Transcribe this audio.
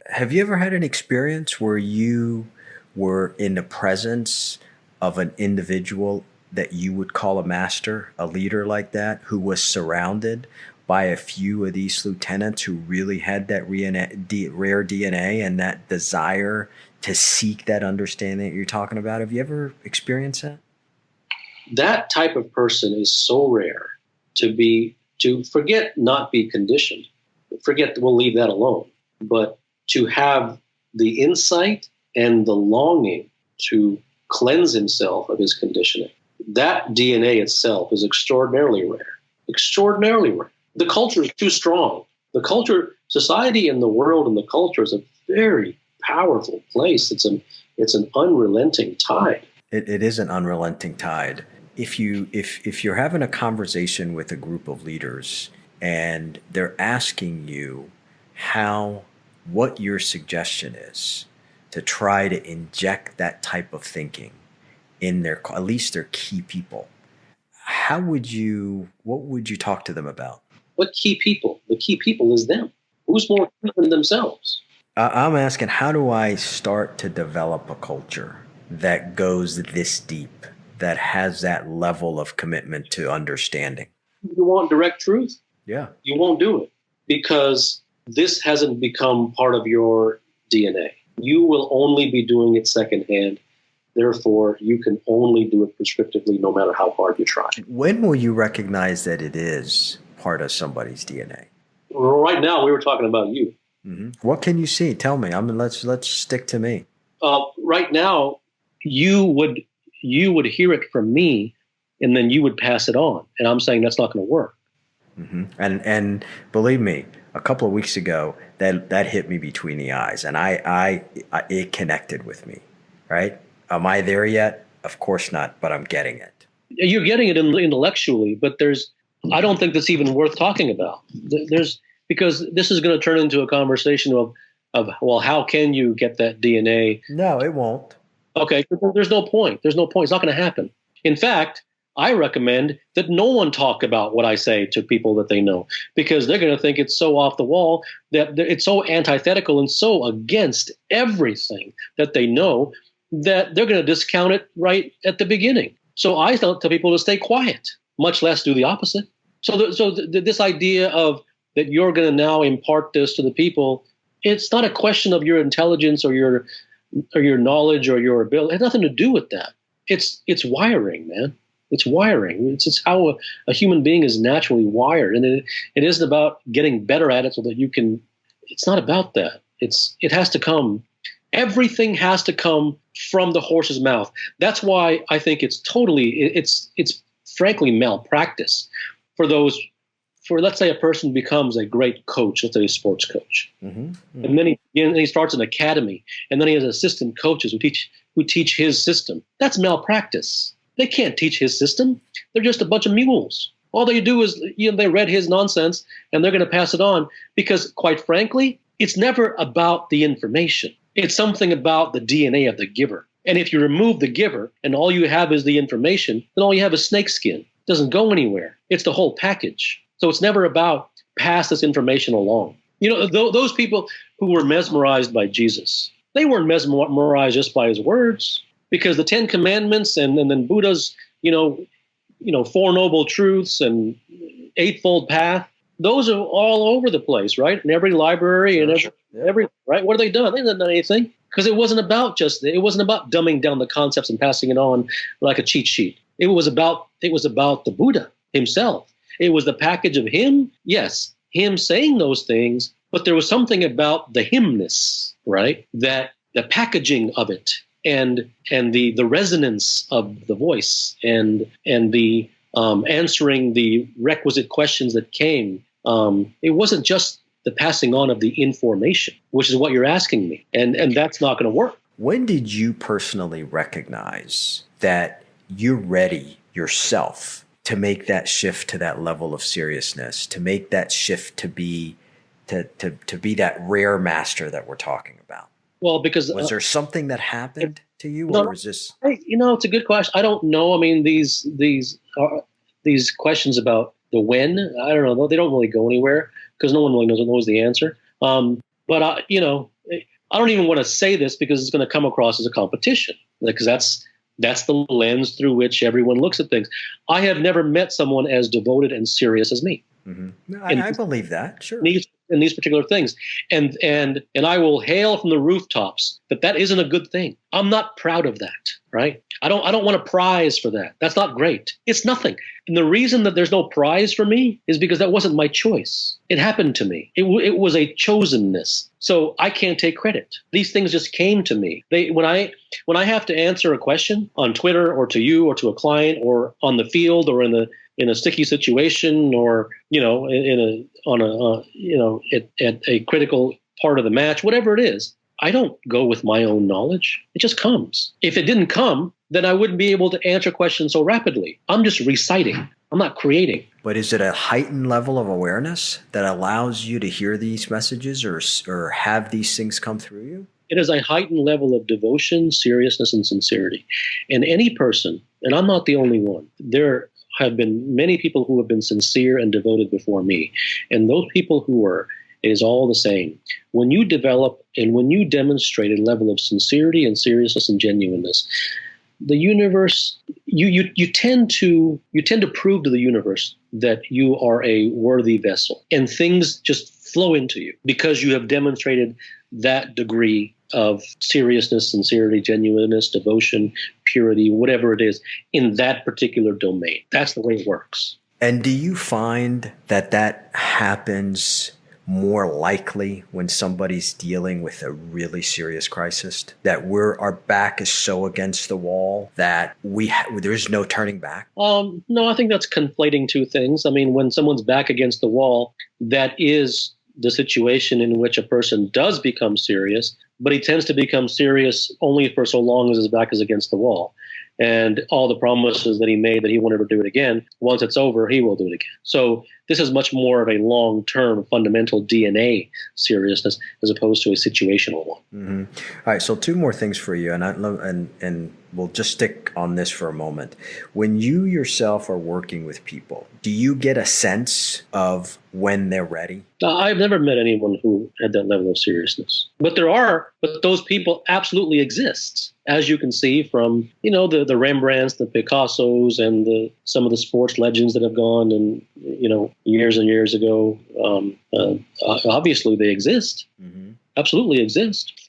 Have you ever had an experience where you were in the presence of an individual that you would call a master, a leader like that, who was surrounded by a few of these lieutenants who really had that rare DNA and that desire to seek that understanding that you're talking about? Have you ever experienced that? That type of person is so rare to forget not be conditioned. Forget, we'll leave that alone. But to have the insight and the longing to cleanse himself of his conditioning, that DNA itself is extraordinarily rare. Extraordinarily rare. The culture is too strong. The culture, society and the world and the culture is a very powerful place. It's an unrelenting tide. It is an unrelenting tide. If you're having a conversation with a group of leaders and they're asking you what your suggestion is to try to inject that type of thinking in at least their key people, what would you talk to them about? What key people? The key people is them. Who's more than themselves? I'm asking, how do I start to develop a culture that goes this deep, that has that level of commitment to understanding? You want direct truth? Yeah. You won't do it because this hasn't become part of your DNA. You will only be doing it secondhand. Therefore, you can only do it prescriptively no matter how hard you try. When will you recognize that it is part of somebody's DNA? Right now, we were talking about you. Mm-hmm. What can you see? Tell me. Let's stick to me. Right now, you would hear it from me, and then you would pass it on. And I'm saying that's not going to work. Mm-hmm. And believe me, a couple of weeks ago, that hit me between the eyes, and it connected with me. Right? Am I there yet? Of course not, but I'm getting it. You're getting it intellectually, but I don't think that's even worth talking about. Because this is going to turn into a conversation of well, how can you get that DNA? No, it won't. Okay, there's no point. There's no point. It's not going to happen. In fact, I recommend that no one talk about what I say to people that they know, because they're going to think it's so off the wall, that it's so antithetical and so against everything that they know, that they're going to discount it right at the beginning. So I tell people to stay quiet, much less do the opposite. So this idea of that you're going to now impart this to the people, it's not a question of your intelligence or your knowledge or your ability. It has nothing to do with that. It's wiring, man. It's wiring. It's how a human being is naturally wired, and it isn't about getting better at it so that you can. It's not about that. It has to come. Everything has to come from the horse's mouth. That's why I think it's frankly malpractice for let's say a person becomes a great coach, let's say a sports coach, and then he starts an academy, and then he has assistant coaches who teach his system. That's malpractice. They can't teach his system. They're just a bunch of mules. All they do is they read his nonsense and they're going to pass it on because, quite frankly, it's never about the information. It's something about the DNA of the giver. And if you remove the giver and all you have is the information, then all you have is snakeskin. It doesn't go anywhere. It's the whole package. So it's never about pass this information along. Those people who were mesmerized by Jesus, they weren't mesmerized just by his words, because the Ten Commandments and then Buddha's, Four Noble Truths and Eightfold Path, those are all over the place, right? In every library and every right. What have they done? They haven't done anything, because it wasn't about dumbing down the concepts and passing it on like a cheat sheet. It was about the Buddha himself. It was the package of him, yes, him saying those things, but there was something about the himness, right? That the packaging of it and the resonance of the voice and the answering the requisite questions that came. It wasn't just the passing on of the information, which is what you're asking me, and that's not going to work. When did you personally recognize that you're ready yourself to make that shift to that level of seriousness, to make that shift to be that rare master that we're talking about? Well, because was there something that happened to you, no, or was this? It's a good question. I don't know. I mean, these questions about the when, I don't know. They don't really go anywhere because no one really knows the answer. But I don't even want to say this because it's going to come across as a competition, because that's the lens through which everyone looks at things. I have never met someone as devoted and serious as me. Mm-hmm. No, I believe that. Sure. In these particular things. And I will hail from the rooftops that isn't a good thing. I'm not proud of that, right? I don't want a prize for that. That's not great. It's nothing. And the reason that there's no prize for me is because that wasn't my choice. It happened to me. It was a chosenness. So I can't take credit. These things just came to me. When I have to answer a question on Twitter or to you or to a client or on the field or in a sticky situation, or at a critical part of the match, whatever it is, I don't go with my own knowledge. It just comes. If it didn't come, then I wouldn't be able to answer questions so rapidly. I'm just reciting. I'm not creating. But is it a heightened level of awareness that allows you to hear these messages or have these things come through you? It is a heightened level of devotion, seriousness, and sincerity. And any person, and I'm not the only one, there have been many people who have been sincere and devoted before me. And those people who were, it is all the same. When you develop and when you demonstrate a level of sincerity and seriousness and genuineness, the universe, you tend to prove to the universe that you are a worthy vessel, and things just flow into you because you have demonstrated that degree of seriousness, sincerity, genuineness, devotion, purity, whatever it is, in that particular domain. That's the way it works. And do you find that happens more likely when somebody's dealing with a really serious crisis, that our back is so against the wall that there's no turning back? No, I think that's conflating two things. I mean, when someone's back against the wall, that is the situation in which a person does become serious, but he tends to become serious only for so long as his back is against the wall. And all the promises that he made that he won't ever do it again, once it's over, he will do it again. So this is much more of a long-term fundamental DNA seriousness as opposed to a situational one. Mm-hmm. All right, so two more things for you, and we'll just stick on this for a moment. When you yourself are working with people, do you get a sense of when they're ready? I've never met anyone who had that level of seriousness. But those people absolutely exist, as you can see from, the Rembrandts, the Picassos, and some of the sports legends that have gone and, years and years ago. Obviously they exist. Mm-hmm. Absolutely exist.